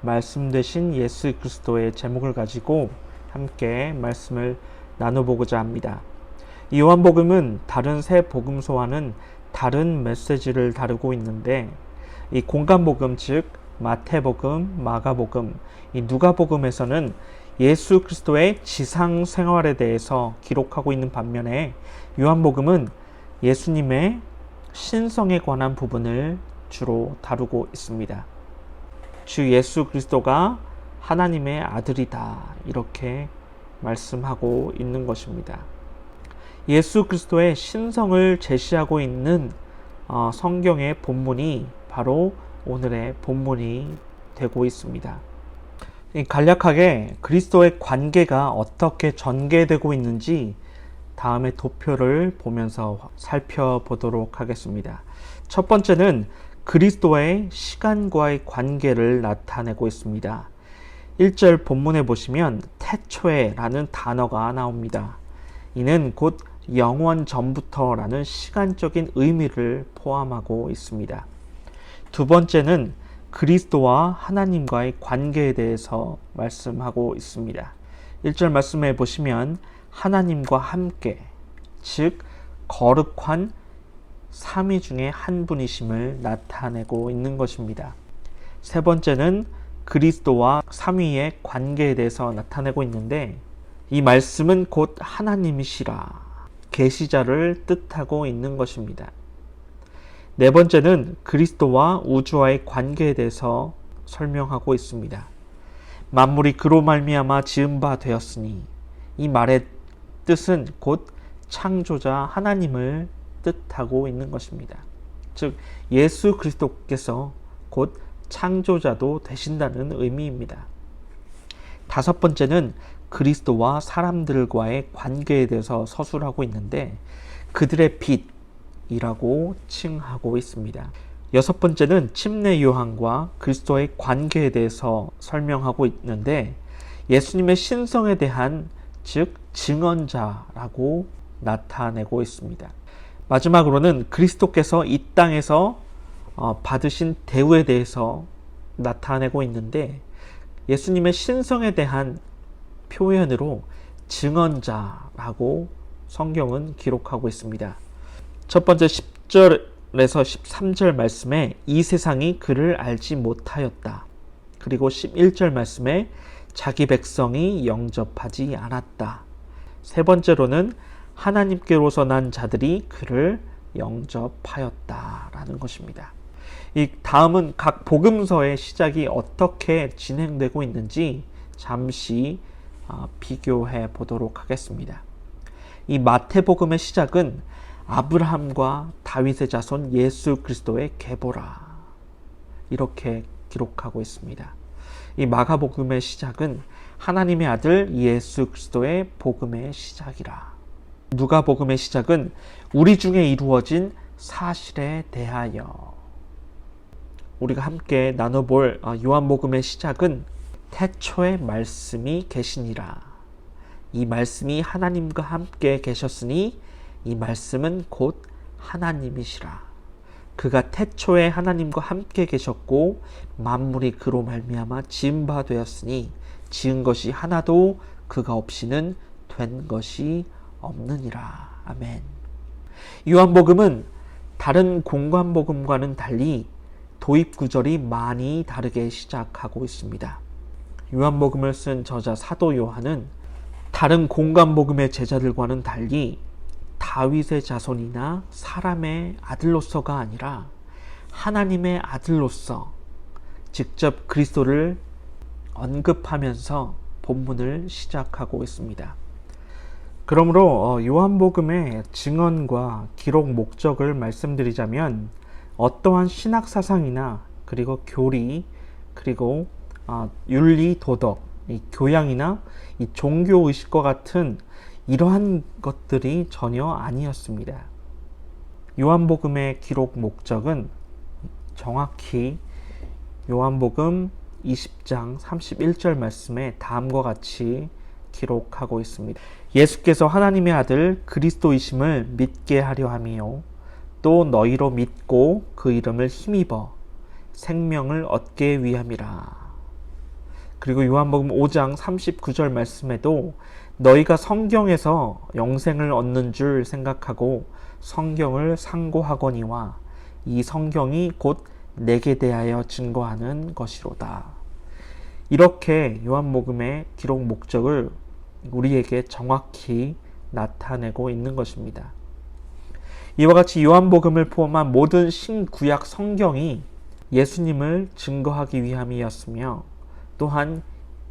말씀 되신 예수 그리스도의 제목을 가지고 함께 말씀을 나눠보고자 합니다. 이 요한복음은 다른 세 복음서와는 다른 메시지를 다루고 있는데, 이 공간복음 즉 마태복음, 마가복음, 이 누가복음에서는 예수 그리스도의 지상 생활에 대해서 기록하고 있는 반면에, 요한복음은 예수님의 신성에 관한 부분을 주로 다루고 있습니다. 주 예수 그리스도가 하나님의 아들이다, 이렇게 말씀하고 있는 것입니다. 예수 그리스도의 신성을 제시하고 있는 성경의 본문이 바로 오늘의 본문이 되고 있습니다. 간략하게 그리스도의 관계가 어떻게 전개되고 있는지 다음에 도표를 보면서 살펴보도록 하겠습니다. 첫 번째는 그리스도의 시간과의 관계를 나타내고 있습니다. 1절 본문에 보시면 태초에라는 단어가 나옵니다. 이는 곧 영원 전부터라는 시간적인 의미를 포함하고 있습니다. 두 번째는 그리스도와 하나님과의 관계에 대해서 말씀하고 있습니다. 1절 말씀해 보시면 하나님과 함께, 즉 거룩한 삼위 중에 한 분이심을 나타내고 있는 것입니다. 세 번째는 그리스도와 삼위의 관계에 대해서 나타내고 있는데, 이 말씀은 곧 하나님이시라, 계시자를 뜻하고 있는 것입니다. 네 번째는 그리스도와 우주와의 관계에 대해서 설명하고 있습니다. 만물이 그로 말미암아 지은 바 되었으니, 이 말의 뜻은 곧 창조자 하나님을 뜻하고 있는 것입니다. 즉 예수 그리스도께서 곧 창조자도 되신다는 의미입니다. 다섯 번째는 그리스도와 사람들과의 관계에 대해서 서술하고 있는데, 그들의 빛이라고 칭하고 있습니다. 여섯 번째는 침례 요한과 그리스도의 관계에 대해서 설명하고 있는데, 예수님의 신성에 대한 즉 증언자라고 나타내고 있습니다. 마지막으로는 그리스도께서 이 땅에서 받으신 대우에 대해서 나타내고 있는데, 예수님의 신성에 대한 표현으로 증언자라고 성경은 기록하고 있습니다. 첫 번째 10절에서 13절 말씀에 이 세상이 그를 알지 못하였다. 그리고 11절 말씀에 자기 백성이 영접하지 않았다. 세 번째로는 하나님께로서 난 자들이 그를 영접하였다라는 것입니다. 이 다음은 각 복음서의 시작이 어떻게 진행되고 있는지 잠시 비교해 보도록 하겠습니다. 이 마태복음의 시작은 아브라함과 다윗의 자손 예수 그리스도의 계보라, 이렇게 기록하고 있습니다. 이 마가복음의 시작은 하나님의 아들 예수 그리스도의 복음의 시작이라. 누가복음의 시작은 우리 중에 이루어진 사실에 대하여. 우리가 함께 나눠볼 요한복음의 시작은 태초에 말씀이 계시니라. 이 말씀이 하나님과 함께 계셨으니 이 말씀은 곧 하나님이시라. 그가 태초에 하나님과 함께 계셨고 만물이 그로 말미암아 지은 바 되었으니 지은 것이 하나도 그가 없이는 된 것이 없느니라. 아멘. 요한복음은 다른 공관복음과는 달리 도입 구절이 많이 다르게 시작하고 있습니다. 요한복음을 쓴 저자 사도 요한은 다른 공관복음의 제자들과는 달리 다윗의 자손이나 사람의 아들로서가 아니라 하나님의 아들로서 직접 그리스도를 언급하면서 본문을 시작하고 있습니다. 그러므로 요한복음의 증언과 기록 목적을 말씀드리자면, 어떠한 신학 사상이나 그리고 교리, 그리고 윤리, 도덕, 이 교양이나 이 종교 의식과 같은 이러한 것들이 전혀 아니었습니다. 요한복음의 기록 목적은 정확히 요한복음 20장 31절 말씀에 다음과 같이 기록하고 있습니다. 예수께서 하나님의 아들 그리스도이심을 믿게 하려 함이요 또 너희로 믿고 그 이름을 힘입어 생명을 얻게 위함이라. 그리고 요한복음 5장 39절 말씀에도 너희가 성경에서 영생을 얻는 줄 생각하고 성경을 상고하거니와 이 성경이 곧 내게 대하여 증거하는 것이로다. 이렇게 요한복음의 기록 목적을 우리에게 정확히 나타내고 있는 것입니다. 이와 같이 요한복음을 포함한 모든 신구약 성경이 예수님을 증거하기 위함이었으며 또한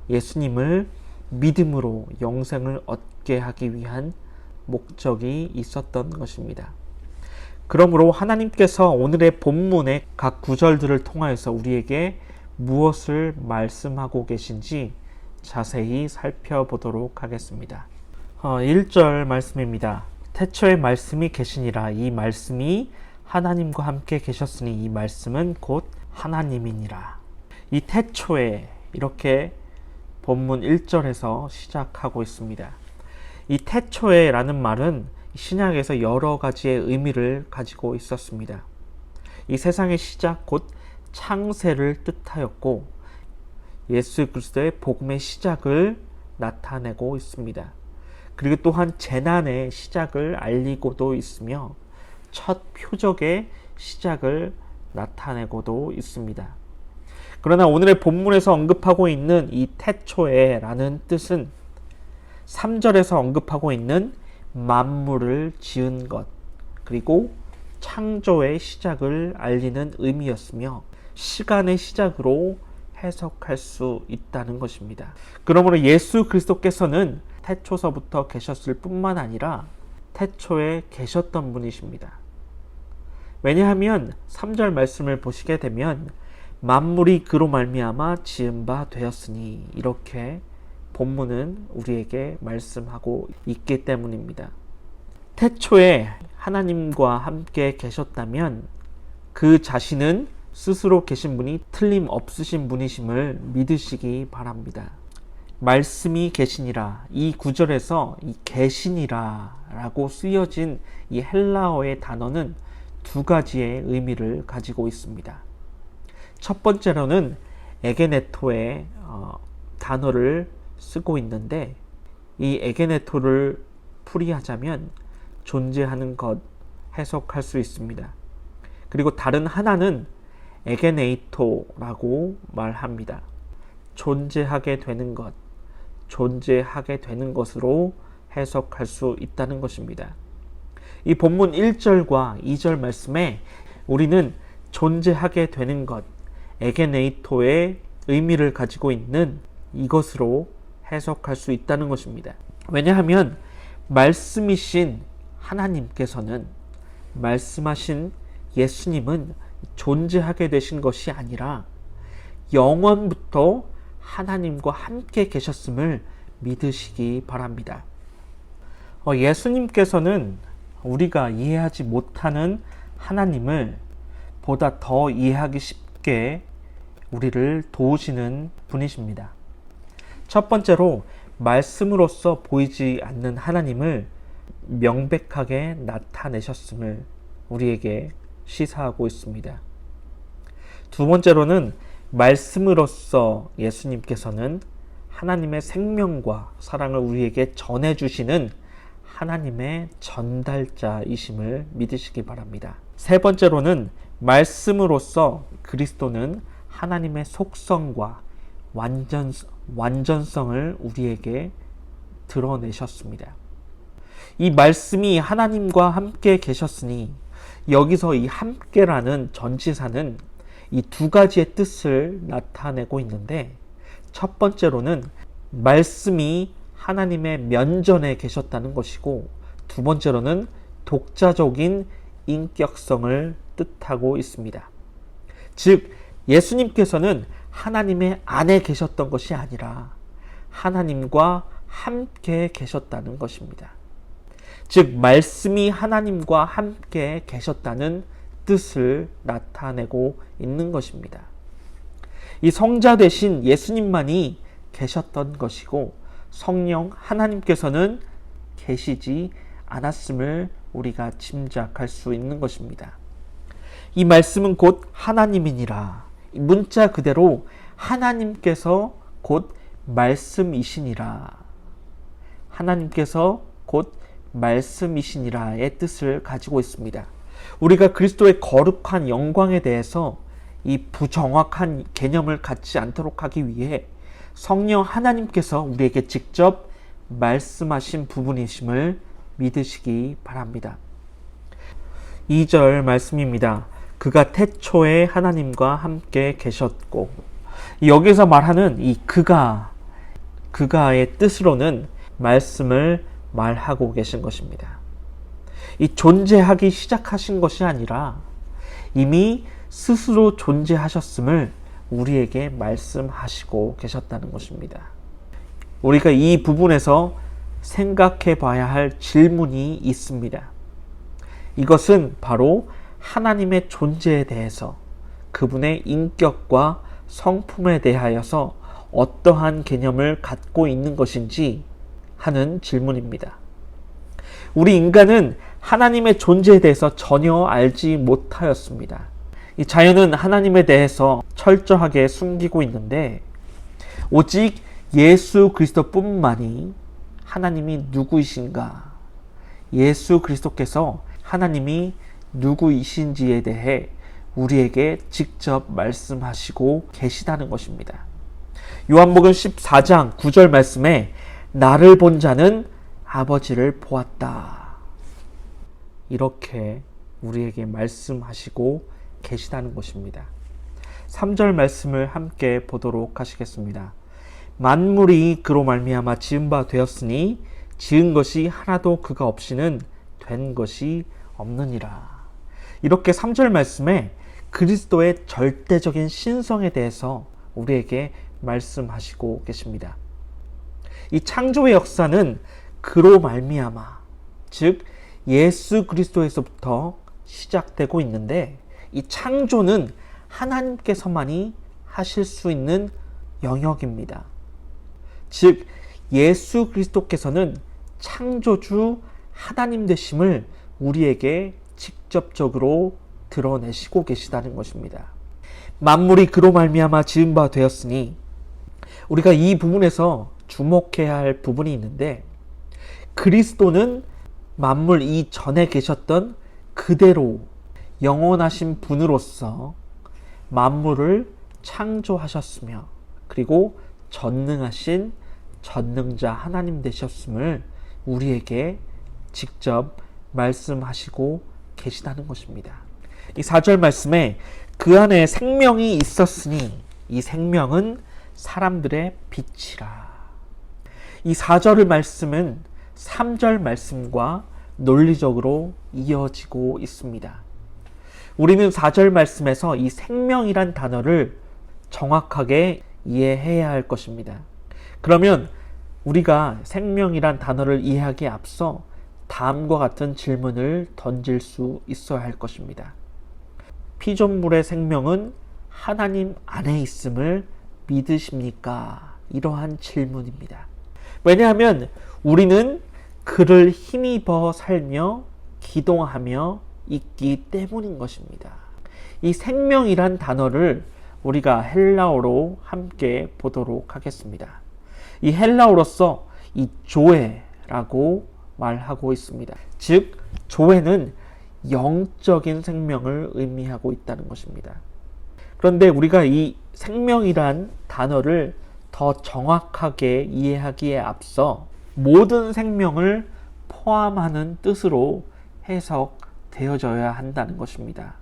예수님을 믿음으로 영생을 얻게 하기 위한 목적이 있었던 것입니다. 그러므로 하나님께서 오늘의 본문의 각 구절들을 통하여서 우리에게 무엇을 말씀하고 계신지 자세히 살펴보도록 하겠습니다. 1절 말씀입니다. 태초에 말씀이 계시니라. 이 말씀이 하나님과 함께 계셨으니 이 말씀은 곧 하나님이니라. 이 태초에 이렇게 본문 1절에서 시작하고 있습니다. 이 태초에 라는 말은 신약에서 여러 가지의 의미를 가지고 있었습니다. 이 세상의 시작 곧 창세를 뜻하였고 예수 그리스도의 복음의 시작을 나타내고 있습니다. 그리고 또한 재난의 시작을 알리고도 있으며 첫 표적의 시작을 나타내고도 있습니다. 그러나 오늘의 본문에서 언급하고 있는 이 태초에 라는 뜻은 3절에서 언급하고 있는 만물을 지은 것 그리고 창조의 시작을 알리는 의미였으며 시간의 시작으로 해석할 수 있다는 것입니다. 그러므로 예수 그리스도께서는 태초서부터 계셨을 뿐만 아니라 태초에 계셨던 분이십니다. 왜냐하면 3절 말씀을 보시게 되면 만물이 그로 말미암아 지은 바 되었으니 이렇게 본문은 우리에게 말씀하고 있기 때문입니다. 태초에 하나님과 함께 계셨다면 그 자신은 스스로 계신 분이 틀림없으신 분이심을 믿으시기 바랍니다. 말씀이 계시니라. 이 구절에서 이 계시니라 라고 쓰여진 이 헬라어의 단어는 두 가지의 의미를 가지고 있습니다. 첫 번째로는 에게네토의 단어를 쓰고 있는데 이 에게네토를 풀이하자면 존재하는 것 해석할 수 있습니다. 그리고 다른 하나는 에게네이토라고 말합니다. 존재하게 되는 것, 존재하게 되는 것으로 해석할 수 있다는 것입니다. 이 본문 1절과 2절 말씀에 우리는 존재하게 되는 것, 에게네이토의 의미를 가지고 있는 이것으로 해석할 수 있다는 것입니다. 왜냐하면 말씀이신 하나님께서는 말씀하신 예수님은 존재하게 되신 것이 아니라 영원부터 하나님과 함께 계셨음을 믿으시기 바랍니다. 예수님께서는 우리가 이해하지 못하는 하나님을 보다 더 이해하기 쉽게 우리를 도우시는 분이십니다. 첫 번째로 말씀으로서 보이지 않는 하나님을 명백하게 나타내셨음을 우리에게 시사하고 있습니다. 두 번째로는 말씀으로서 예수님께서는 하나님의 생명과 사랑을 우리에게 전해주시는 하나님의 전달자이심을 믿으시기 바랍니다. 세 번째로는 말씀으로서 그리스도는 하나님의 속성과 완전성을 우리에게 드러내셨습니다. 이 말씀이 하나님과 함께 계셨으니 여기서 이 함께라는 전치사는 이 두 가지의 뜻을 나타내고 있는데 첫 번째로는 말씀이 하나님의 면전에 계셨다는 것이고 두 번째로는 독자적인 인격성을 뜻하고 있습니다. 즉 예수님께서는 하나님의 안에 계셨던 것이 아니라 하나님과 함께 계셨다는 것입니다. 즉 말씀이 하나님과 함께 계셨다는 뜻을 나타내고 있는 것입니다. 이 성자 되신 예수님만이 계셨던 것이고 성령 하나님께서는 계시지 않았음을 우리가 짐작할 수 있는 것입니다. 이 말씀은 곧 하나님이니라. 문자 그대로 하나님께서 곧 말씀이시니라. 하나님께서 곧 말씀이시니라의 뜻을 가지고 있습니다. 우리가 그리스도의 거룩한 영광에 대해서 이 부정확한 개념을 갖지 않도록 하기 위해 성령 하나님께서 우리에게 직접 말씀하신 부분이심을 믿으시기 바랍니다. 2절 말씀입니다. 그가 태초에 하나님과 함께 계셨고, 여기서 말하는 이 그가의 뜻으로는 말씀을 말하고 계신 것입니다. 이 존재하기 시작하신 것이 아니라 이미 스스로 존재하셨음을 우리에게 말씀하시고 계셨다는 것입니다. 우리가 이 부분에서 생각해 봐야 할 질문이 있습니다. 이것은 바로 하나님의 존재에 대해서, 그분의 인격과 성품에 대하여서 어떠한 개념을 갖고 있는 것인지 하는 질문입니다. 우리 인간은 하나님의 존재에 대해서 전혀 알지 못하였습니다. 이 자연은 하나님에 대해서 철저하게 숨기고 있는데, 오직 예수 그리스도뿐만이 하나님이 누구이신가, 예수 그리스도께서 하나님이 누구이신지에 대해 우리에게 직접 말씀하시고 계시다는 것입니다. 요한복음 14장 9절 말씀에 나를 본 자는 아버지를 보았다, 이렇게 우리에게 말씀하시고 계시다는 것입니다. 3절 말씀을 함께 보도록 하시겠습니다. 만물이 그로 말미암아 지은 바 되었으니 지은 것이 하나도 그가 없이는 된 것이 없느니라. 이렇게 3절 말씀에 그리스도의 절대적인 신성에 대해서 우리에게 말씀하시고 계십니다. 이 창조의 역사는 그로 말미암아, 즉 예수 그리스도에서부터 시작되고 있는데, 이 창조는 하나님께서만이 하실 수 있는 영역입니다. 즉 예수 그리스도께서는 창조주 하나님 되심을 우리에게 직접적으로 드러내시고 계시다는 것입니다. 만물이 그로 말미암아 지은 바 되었으니, 우리가 이 부분에서 주목해야 할 부분이 있는데, 그리스도는 만물 이전에 계셨던 그대로 영원하신 분으로서 만물을 창조하셨으며, 그리고 전능하신 전능자 하나님 되셨음을 우리에게 직접 말씀하시고 계시다는 것입니다. 이 4절 말씀에 그 안에 생명이 있었으니 이 생명은 사람들의 빛이라. 이 4절 말씀은 3절 말씀과 논리적으로 이어지고 있습니다. 우리는 4절 말씀에서 이 생명이란 단어를 정확하게 이해해야 할 것입니다. 그러면 우리가 생명이란 단어를 이해하기에 앞서 다음과 같은 질문을 던질 수 있어야 할 것입니다. 피조물의 생명은 하나님 안에 있음을 믿으십니까? 이러한 질문입니다. 왜냐하면 우리는 그를 힘입어 살며 기동하며 있기 때문인 것입니다. 이 생명이란 단어를 우리가 헬라어로 함께 보도록 하겠습니다. 이 헬라어로서 이 조에라고 말하고 있습니다. 즉 조에는 영적인 생명을 의미하고 있다는 것입니다. 그런데 우리가 이 생명이란 단어를 더 정확하게 이해하기에 앞서 모든 생명을 포함하는 뜻으로 해석되어져야 한다는 것입니다.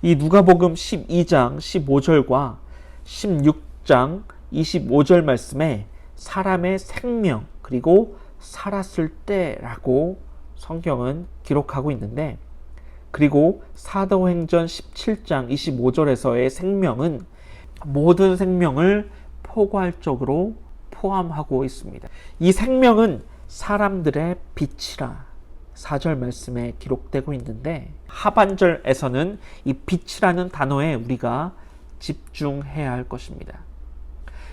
이 누가복음 12장 15절과 16장 25절 말씀에 사람의 생명 그리고 살았을 때라고 성경은 기록하고 있는데, 그리고 사도행전 17장 25절에서의 생명은 모든 생명을 포괄적으로 포함하고 있습니다. 이 생명은 사람들의 빛이라 4절 말씀에 기록되고 있는데, 하반절에서는 이 빛이라는 단어에 우리가 집중해야 할 것입니다.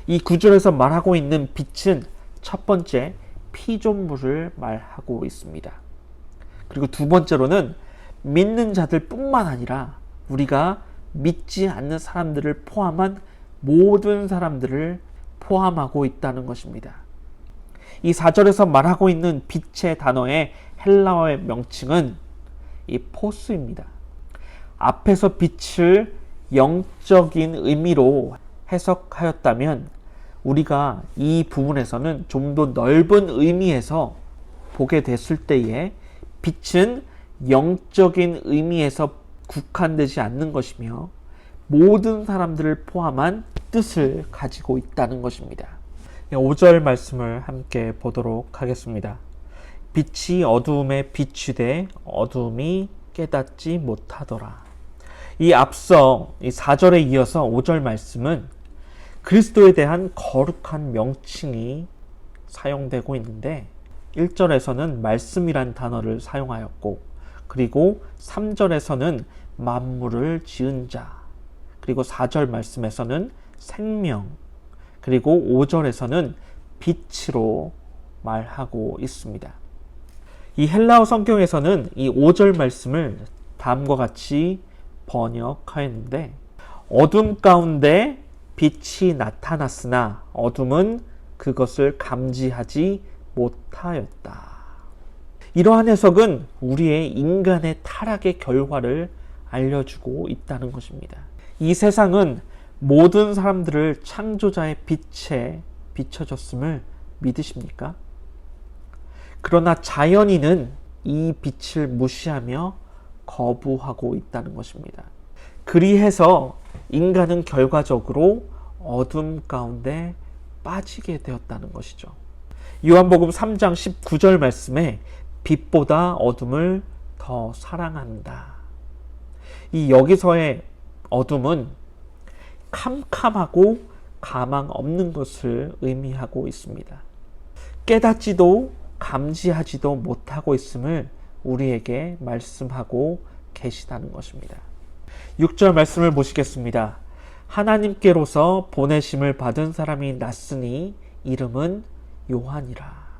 이 구절에서 말하고 있는 빛은 첫 번째 피조물을 말하고 있습니다. 그리고 두 번째로는 믿는 자들 뿐만 아니라 우리가 믿지 않는 사람들을 포함한 모든 사람들을 포함하고 있다는 것입니다. 이 4절에서 말하고 있는 빛의 단어의 헬라어의 명칭은 이 포스입니다. 앞에서 빛을 영적인 의미로 해석하였다면 우리가 이 부분에서는 좀 더 넓은 의미에서 보게 됐을 때에 빛은 영적인 의미에서 국한되지 않는 것이며 모든 사람들을 포함한 뜻을 가지고 있다는 것입니다. 5절 말씀을 함께 보도록 하겠습니다. 빛이 어두움에 비추되 어두움이 깨닫지 못하더라. 이 앞서 이 4절에 이어서 5절 말씀은 그리스도에 대한 거룩한 명칭이 사용되고 있는데 1절에서는 말씀이란 단어를 사용하였고 그리고 3절에서는 만물을 지은 자 그리고 4절 말씀에서는 생명 그리고 5절에서는 빛으로 말하고 있습니다. 이 헬라어 성경에서는 이 5절 말씀을 다음과 같이 번역하였는데 어둠 가운데 빛이 나타났으나 어둠은 그것을 감지하지 못하였다. 이러한 해석은 우리의 인간의 타락의 결과를 알려주고 있다는 것입니다. 이 세상은 모든 사람들을 창조자의 빛에 비춰줬음을 믿으십니까? 그러나 자연인은 이 빛을 무시하며 거부하고 있다는 것입니다. 그리해서 인간은 결과적으로 어둠 가운데 빠지게 되었다는 것이죠. 요한복음 3장 19절 말씀에 빛보다 어둠을 더 사랑한다. 이 여기서의 어둠은 캄캄하고 가망 없는 것을 의미하고 있습니다. 깨닫지도 감지하지도 못하고 있음을 우리에게 말씀하고 계시다는 것입니다. 6절 말씀을 보시겠습니다. 하나님께로서 보내심을 받은 사람이 났으니 이름은 요한이라.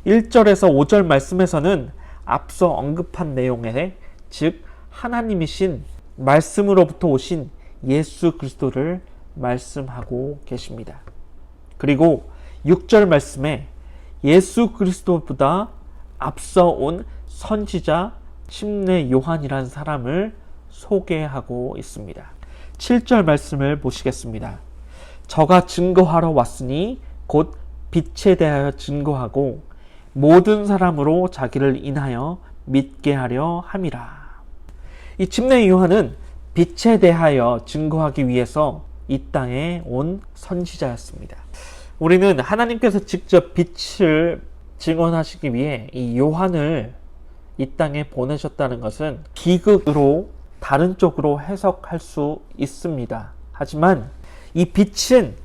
1절에서 5절 말씀에서는 앞서 언급한 내용에 즉 하나님이신 말씀으로부터 오신 예수 그리스도를 말씀하고 계십니다. 그리고 6절 말씀에 예수 그리스도보다 앞서 온 선지자 침례 요한이라는 사람을 소개하고 있습니다. 7절 말씀을 보시겠습니다. 저가 증거하러 왔으니 곧 빛에 대하여 증거하고 모든 사람으로 자기를 인하여 믿게 하려 함이라. 이 침례 요한은 빛에 대하여 증거하기 위해서 이 땅에 온 선지자였습니다. 우리는 하나님께서 직접 빛을 증언하시기 위해 이 요한을 이 땅에 보내셨다는 것은 기극으로 다른 쪽으로 해석할 수 있습니다. 하지만 이 빛은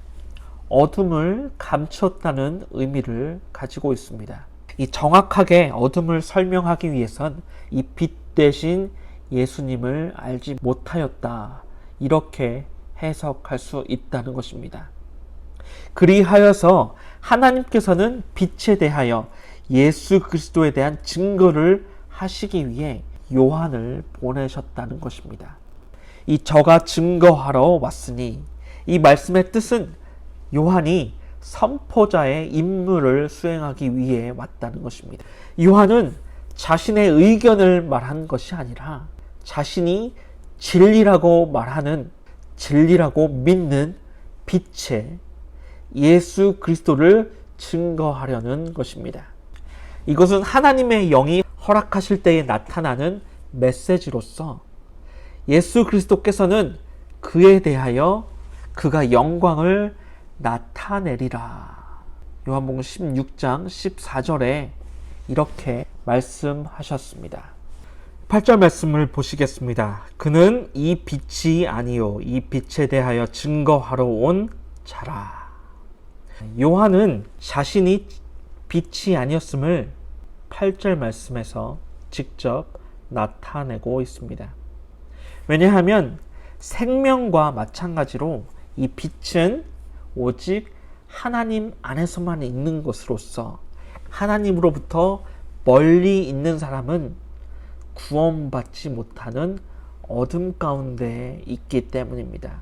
어둠을 감췄다는 의미를 가지고 있습니다. 이 정확하게 어둠을 설명하기 위해선 이 빛 대신 예수님을 알지 못하였다. 이렇게 해석할 수 있다는 것입니다. 그리하여서 하나님께서는 빛에 대하여 예수 그리스도에 대한 증거를 하시기 위해 요한을 보내셨다는 것입니다. 이 저가 증거하러 왔으니 이 말씀의 뜻은 요한이 선포자의 임무를 수행하기 위해 왔다는 것입니다. 요한은 자신의 의견을 말한 것이 아니라 자신이 진리라고 말하는 진리라고 믿는 빛의 예수 그리스도를 증거하려는 것입니다. 이것은 하나님의 영이 허락하실 때에 나타나는 메시지로서 예수 그리스도께서는 그에 대하여 그가 영광을 나타내리라. 요한복음 16장 14절에 이렇게 말씀하셨습니다. 8절 말씀을 보시겠습니다. 그는 이 빛이 아니요 이 빛에 대하여 증거하러 온 자라. 요한은 자신이 빛이 아니었음을 8절 말씀에서 직접 나타내고 있습니다. 왜냐하면 생명과 마찬가지로 이 빛은 오직 하나님 안에서만 있는 것으로서 하나님으로부터 멀리 있는 사람은 구원받지 못하는 어둠 가운데 있기 때문입니다.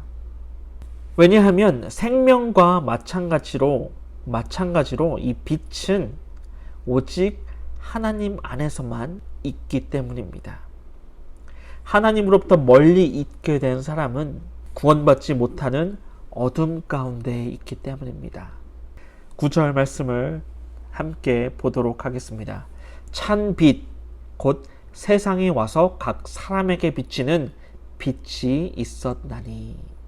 왜냐하면 생명과 마찬가지로 이 빛은 오직 하나님 안에서만 있기 때문입니다. 하나님으로부터 멀리 있게 된 사람은 구원받지 못하는 어둠 가운데 있기 때문입니다. 9절 말씀을 함께 보도록 하겠습니다. 찬 빛, 곧 세상에 와서 각 사람에게 비치는 빛이 있었나니.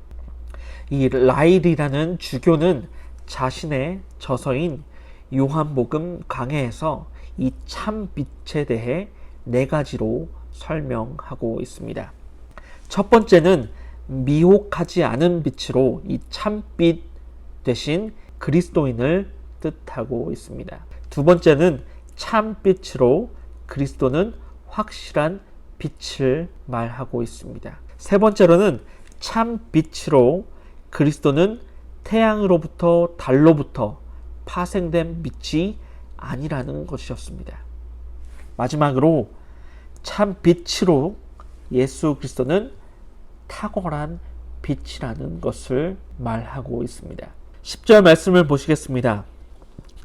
이 라일이라는 주교는 자신의 저서인 요한복음 강해에서 이 참 빛에 대해 4가지로 설명하고 있습니다. 첫 번째는 미혹하지 않은 빛으로 이 참빛 대신 그리스도인을 뜻하고 있습니다. 두 번째는 참빛으로 그리스도는 확실한 빛을 말하고 있습니다. 세 번째로는 참빛으로 그리스도는 태양으로부터 달로부터 파생된 빛이 아니라는 것이었습니다. 마지막으로 참빛으로 예수 그리스도는 탁월한 빛이라는 것을 말하고 있습니다. 10절 말씀을 보시겠습니다.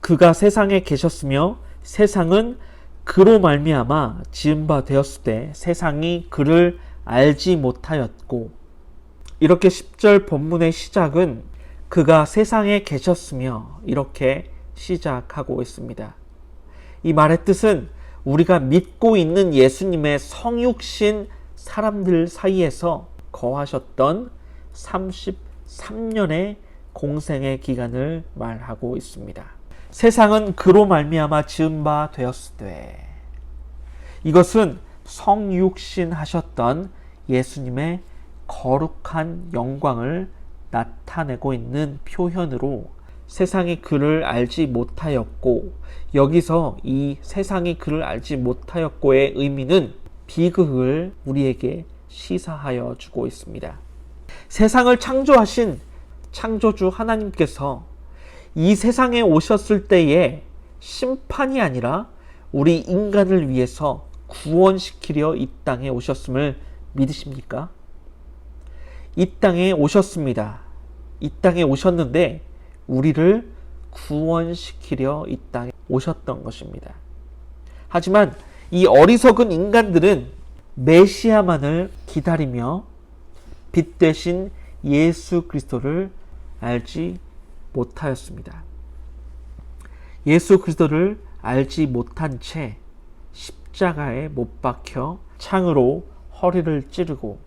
그가 세상에 계셨으며 세상은 그로 말미암아 지은 바 되었을 때 세상이 그를 알지 못하였고, 이렇게 10절 본문의 시작은 그가 세상에 계셨으며 이렇게 시작하고 있습니다. 이 말의 뜻은 우리가 믿고 있는 예수님의 성육신 사람들 사이에서 거하셨던 33년의 공생의 기간을 말하고 있습니다. 세상은 그로 말미암아 지은 바 되었을 때, 이것은 성육신 하셨던 예수님의 거룩한 영광을 나타내고 있는 표현으로 세상이 그를 알지 못하였고, 여기서 이 세상이 그를 알지 못하였고의 의미는 비극을 우리에게 시사하여 주고 있습니다. 세상을 창조하신 창조주 하나님께서 이 세상에 오셨을 때에 심판이 아니라 우리 인간을 위해서 구원시키려 이 땅에 오셨음을 믿으십니까? 이 땅에 오셨습니다. 이 땅에 오셨는데 우리를 구원시키려 이 땅에 오셨던 것입니다. 하지만 이 어리석은 인간들은 메시아만을 기다리며 빛 대신 예수 그리스도를 알지 못하였습니다. 예수 그리스도를 알지 못한 채 십자가에 못 박혀 창으로 허리를 찌르고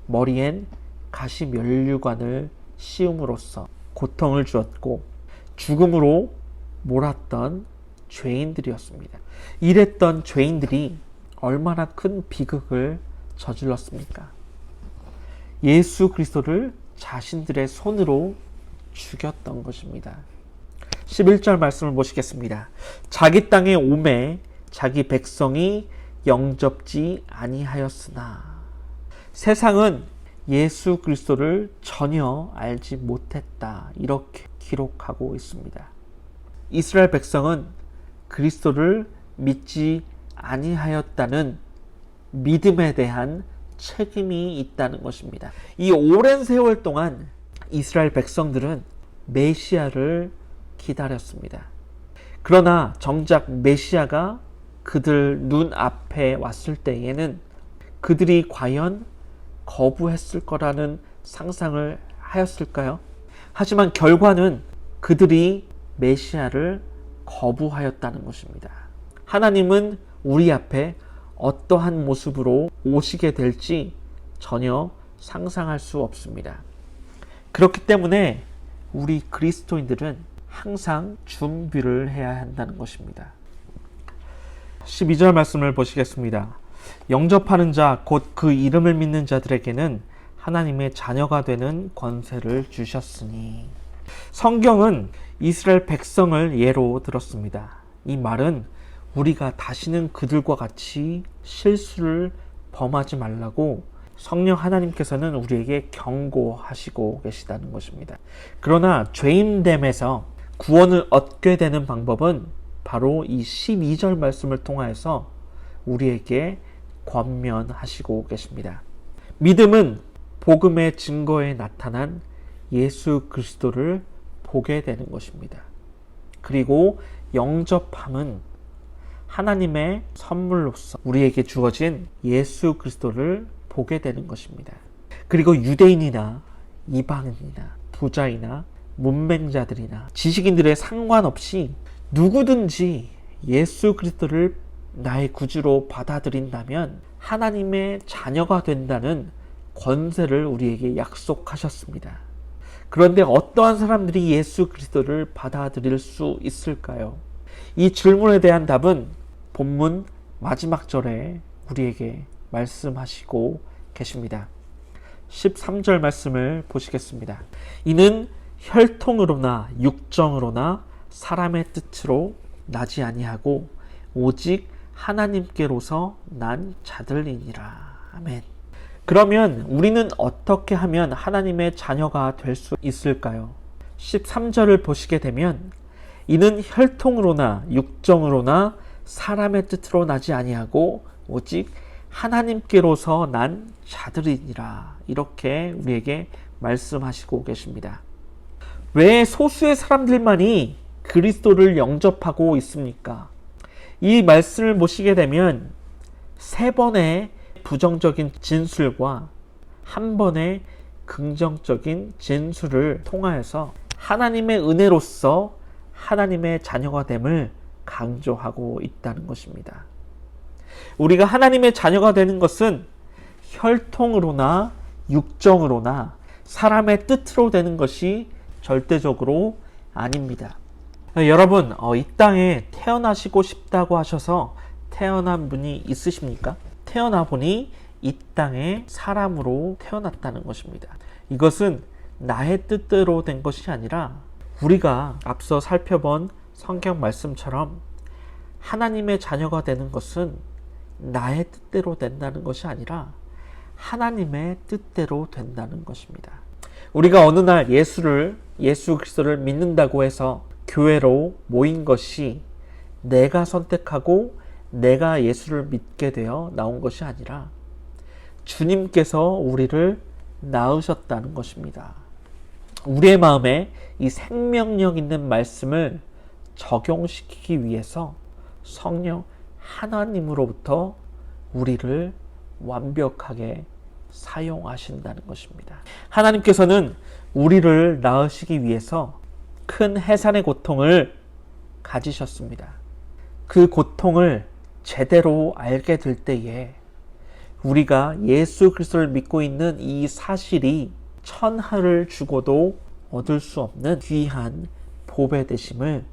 머리엔 가시 면류관을 씌움으로써 고통을 주었고 죽음으로 몰았던 죄인들이었습니다. 이랬던 죄인들이 얼마나 큰 비극을 저질렀습니까? 예수 그리스도를 자신들의 손으로 죽였던 것입니다. 11절 말씀을 보시겠습니다. 자기 땅에 오매 자기 백성이 영접지 아니하였으나. 세상은 예수 그리스도를 전혀 알지 못했다, 이렇게 기록하고 있습니다. 이스라엘 백성은 그리스도를 믿지 아니하였다는 믿음에 대한 책임이 있다는 것입니다. 이 오랜 세월 동안 이스라엘 백성들은 메시아를 기다렸습니다. 그러나 정작 메시아가 그들 눈앞에 왔을 때에는 그들이 과연 거부했을 거라는 상상을 하였을까요? 하지만 결과는 그들이 메시아를 거부하였다는 것입니다. 하나님은 우리 앞에 어떠한 모습으로 오시게 될지 전혀 상상할 수 없습니다. 그렇기 때문에 우리 그리스도인들은 항상 준비를 해야 한다는 것입니다. 12절 말씀을 보시겠습니다. 영접하는 자, 곧 그 이름을 믿는 자들에게는 하나님의 자녀가 되는 권세를 주셨으니. 성경은 이스라엘 백성을 예로 들었습니다. 이 말은 우리가 다시는 그들과 같이 실수를 범하지 말라고 성령 하나님께서는 우리에게 경고하시고 계시다는 것입니다. 그러나 죄인됨에서 구원을 얻게 되는 방법은 바로 이 12절 말씀을 통하여서 우리에게 권면하시고 계십니다. 믿음은 복음의 증거에 나타난 예수 그리스도를 보게 되는 것입니다. 그리고 영접함은 하나님의 선물로서 우리에게 주어진 예수 그리스도를 보게 되는 것입니다. 그리고 유대인이나 이방인이나 부자이나 문맹자들이나 지식인들의 상관없이 누구든지 예수 그리스도를 나의 구주로 받아들인다면 하나님의 자녀가 된다는 권세를 우리에게 약속하셨습니다. 그런데 어떠한 사람들이 예수 그리스도를 받아들일 수 있을까요? 이 질문에 대한 답은 본문 마지막 절에 우리에게 말씀하시고 계십니다. 13절 말씀을 보시겠습니다. 이는 혈통으로나 육정으로나 사람의 뜻으로 나지 아니하고 오직 하나님께로서 난 자들이니라. 아멘. 그러면 우리는 어떻게 하면 하나님의 자녀가 될 수 있을까요? 13절을 보시게 되면 이는 혈통으로나 육정으로나 사람의 뜻으로 나지 아니하고 오직 하나님께로서 난 자들이니라. 이렇게 우리에게 말씀하시고 계십니다. 왜 소수의 사람들만이 그리스도를 영접하고 있습니까? 이 말씀을 보시게 되면 3번의 부정적인 진술과 1번의 긍정적인 진술을 통하여서 하나님의 은혜로서 하나님의 자녀가 됨을 강조하고 있다는 것입니다. 우리가 하나님의 자녀가 되는 것은 혈통으로나 육정으로나 사람의 뜻으로 되는 것이 절대적으로 아닙니다. 여러분, 이 땅에 태어나시고 싶다고 하셔서 태어난 분이 있으십니까? 태어나 보니 이 땅에 사람으로 태어났다는 것입니다. 이것은 나의 뜻대로 된 것이 아니라 우리가 앞서 살펴본 성경 말씀처럼 하나님의 자녀가 되는 것은 나의 뜻대로 된다는 것이 아니라 하나님의 뜻대로 된다는 것입니다. 우리가 어느 날 예수 그리스도를 믿는다고 해서 교회로 모인 것이 내가 선택하고 내가 예수를 믿게 되어 나온 것이 아니라 주님께서 우리를 낳으셨다는 것입니다. 우리의 마음에 이 생명력 있는 말씀을 적용시키기 위해서 성령 하나님으로부터 우리를 완벽하게 사용하신다는 것입니다. 하나님께서는 우리를 낳으시기 위해서 큰 해산의 고통을 가지셨습니다. 그 고통을 제대로 알게 될 때에 우리가 예수 그리스도를 믿고 있는 이 사실이 천하를 주고도 얻을 수 없는 귀한 복의 되심을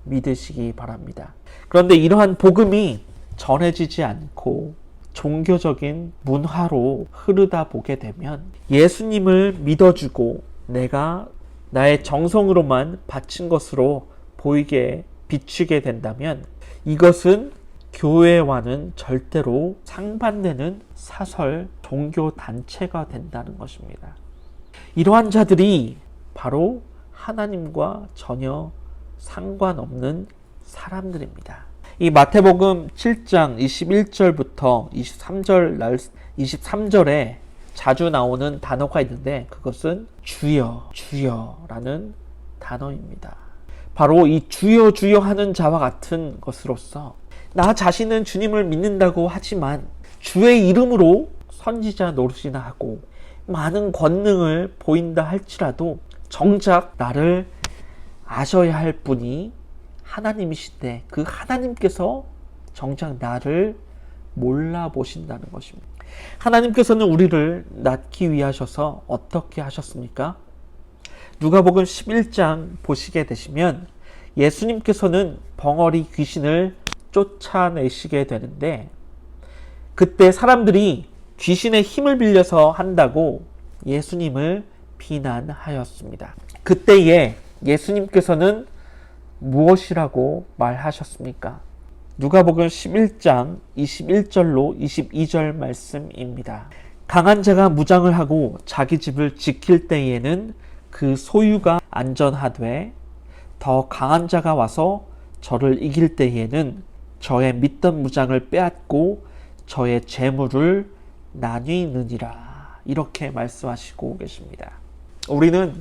믿으시기 바랍니다. 그런데 이러한 복음이 전해지지 않고 종교적인 문화로 흐르다 보게 되면 예수님을 믿어주고 내가 나의 정성으로만 바친 것으로 보이게 비추게 된다면 이것은 교회와는 절대로 상반되는 사설 종교단체가 된다는 것입니다. 이러한 자들이 바로 하나님과 전혀 상관없는 사람들입니다. 이 마태복음 7장 21절부터 23절에 자주 나오는 단어가 있는데 그것은 주여, 주여라는 단어입니다. 바로 이 주여, 주여 하는 자와 같은 것으로서 나 자신은 주님을 믿는다고 하지만 주의 이름으로 선지자 노릇이나 하고 많은 권능을 보인다 할지라도 정작 나를 아셔야 할 분이 하나님이신데 그 하나님께서 정작 나를 몰라보신다는 것입니다. 하나님께서는 우리를 낳기 위하셔서 어떻게 하셨습니까? 누가복음 11장 보시게 되시면 예수님께서는 벙어리 귀신을 쫓아내시게 되는데 그때 사람들이 귀신의 힘을 빌려서 한다고 예수님을 비난하였습니다. 그때에 예수님께서는 무엇이라고 말하셨습니까? 누가복음 11장 21절로 22절 말씀입니다. 강한 자가 무장을 하고 자기 집을 지킬 때에는 그 소유가 안전하되 더 강한 자가 와서 저를 이길 때에는 저의 믿던 무장을 빼앗고 저의 재물을 나뉘느니라. 이렇게 말씀하시고 계십니다. 우리는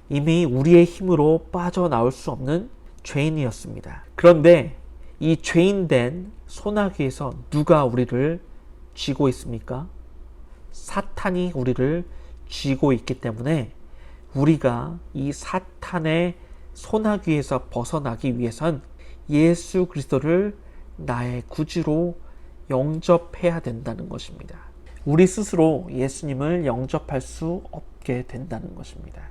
이미 우리의 힘으로 빠져나올 수 없는 죄인이었습니다. 그런데 이 죄인된 소나기에서 누가 우리를 쥐고 있습니까? 사탄이 우리를 쥐고 있기 때문에 우리가 이 사탄의 소나기에서 벗어나기 위해선 예수 그리스도를 나의 구주로 영접해야 된다는 것입니다. 우리 스스로 예수님을 영접할 수 없게 된다는 것입니다.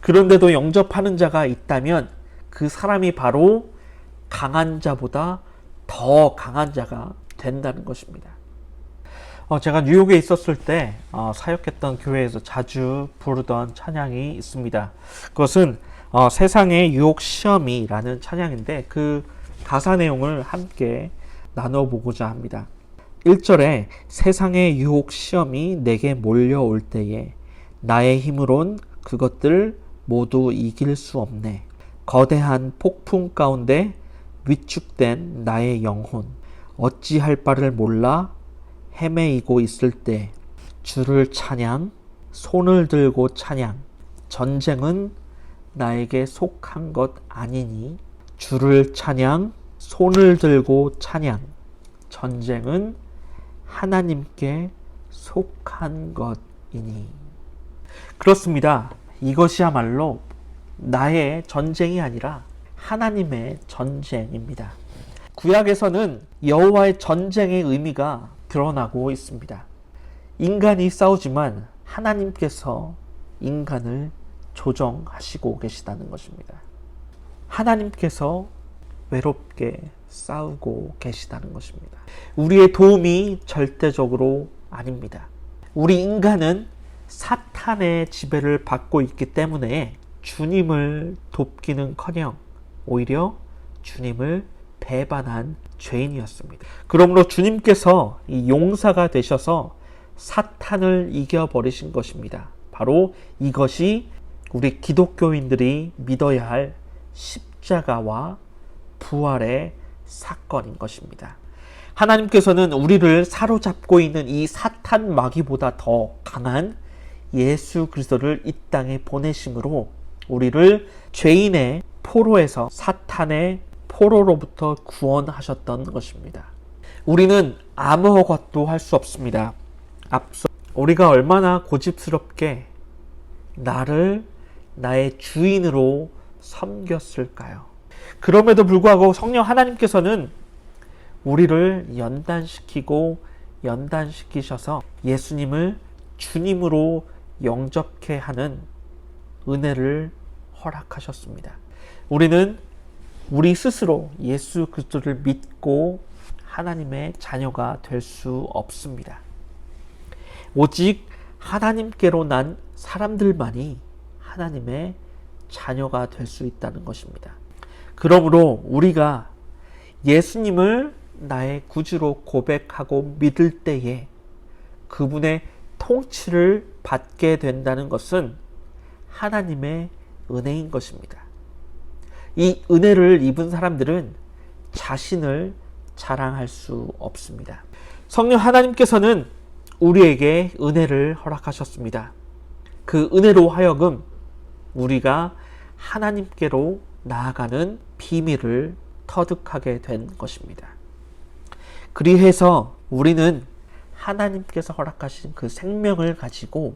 그런데도 영접하는 자가 있다면 그 사람이 바로 강한 자보다 더 강한 자가 된다는 것입니다. 제가 뉴욕에 있었을 때 사역했던 교회에서 자주 부르던 찬양이 있습니다. 그것은 세상의 유혹 시험이라는 찬양인데 그 가사 내용을 함께 나눠보고자 합니다. 1절에 세상의 유혹 시험이 내게 몰려올 때에 나의 힘으론 그것들 모두 이길 수 없네. 거대한 폭풍 가운데 위축된 나의 영혼 어찌할 바를 몰라 헤매이고 있을 때 주를 찬양, 손을 들고 찬양. 전쟁은 나에게 속한 것 아니니 주를 찬양, 손을 들고 찬양. 전쟁은 하나님께 속한 것이니. 그렇습니다. 이것이야말로 나의 전쟁이 아니라 하나님의 전쟁입니다. 구약에서는 여호와의 전쟁의 의미가 드러나고 있습니다. 인간이 싸우지만 하나님께서 인간을 조정하시고 계시다는 것입니다. 하나님께서 외롭게 싸우고 계시다는 것입니다. 우리의 도움이 절대적으로 아닙니다. 우리 인간은 사탄의 지배를 받고 있기 때문에 주님을 돕기는커녕 오히려 주님을 배반한 죄인이었습니다. 그러므로 주님께서 이 용사가 되셔서 사탄을 이겨버리신 것입니다. 바로 이것이 우리 기독교인들이 믿어야 할 십자가와 부활의 사건인 것입니다. 하나님께서는 우리를 사로잡고 있는 이 사탄 마귀보다 더 강한 예수 그리스도를 이 땅에 보내심으로 우리를 죄인의 포로에서 사탄의 포로로부터 구원하셨던 것입니다. 우리는 아무것도 할 수 없습니다. 앞서 우리가 얼마나 고집스럽게 나를 나의 주인으로 섬겼을까요? 그럼에도 불구하고 성령 하나님께서는 우리를 연단시키셔서 예수님을 주님으로 영접케 하는 은혜를 허락하셨습니다. 우리는 우리 스스로 예수 그리스도를 믿고 하나님의 자녀가 될 수 없습니다. 오직 하나님께로 난 사람들만이 하나님의 자녀가 될 수 있다는 것입니다. 그러므로 우리가 예수님을 나의 구주로 고백하고 믿을 때에 그분의 통치를 받게 된다는 것은 하나님의 은혜인 것입니다. 이 은혜를 입은 사람들은 자신을 자랑할 수 없습니다. 성령 하나님께서는 우리에게 은혜를 허락하셨습니다. 그 은혜로 하여금 우리가 하나님께로 나아가는 비밀을 터득하게 된 것입니다. 그리해서 우리는 하나님께서 허락하신 그 생명을 가지고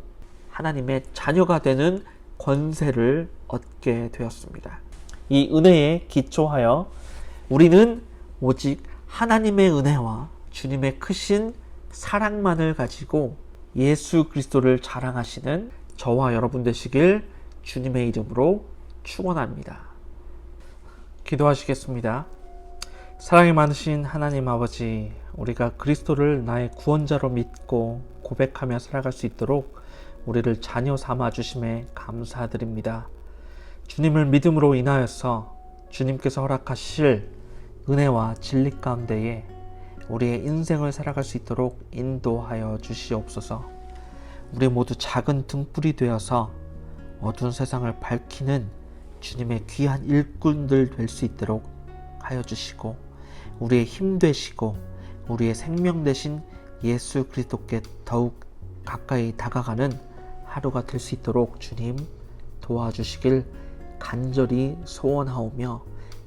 하나님의 자녀가 되는 권세를 얻게 되었습니다. 이 은혜에 기초하여 우리는 오직 하나님의 은혜와 주님의 크신 사랑만을 가지고 예수 그리스도를 자랑하시는 저와 여러분 되시길 주님의 이름으로 축원합니다. 기도하시겠습니다. 사랑이 많으신 하나님 아버지, 우리가 그리스도를 나의 구원자로 믿고 고백하며 살아갈 수 있도록 우리를 자녀 삼아 주심에 감사드립니다. 주님을 믿음으로 인하여서 주님께서 허락하실 은혜와 진리 가운데에 우리의 인생을 살아갈 수 있도록 인도하여 주시옵소서. 우리 모두 작은 등불이 되어서 어두운 세상을 밝히는 주님의 귀한 일꾼들 될 수 있도록 하여 주시고, 우리의 힘 되시고 우리의 생명 되신 예수 그리스도께 더욱 가까이 다가가는 하루가 될 수 있도록 주님 도와주시길 간절히 소원하오며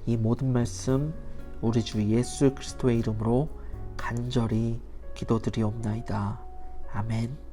이 모든 말씀 우리 주 예수 그리스도의 이름으로 간절히 기도드리옵나이다. 아멘.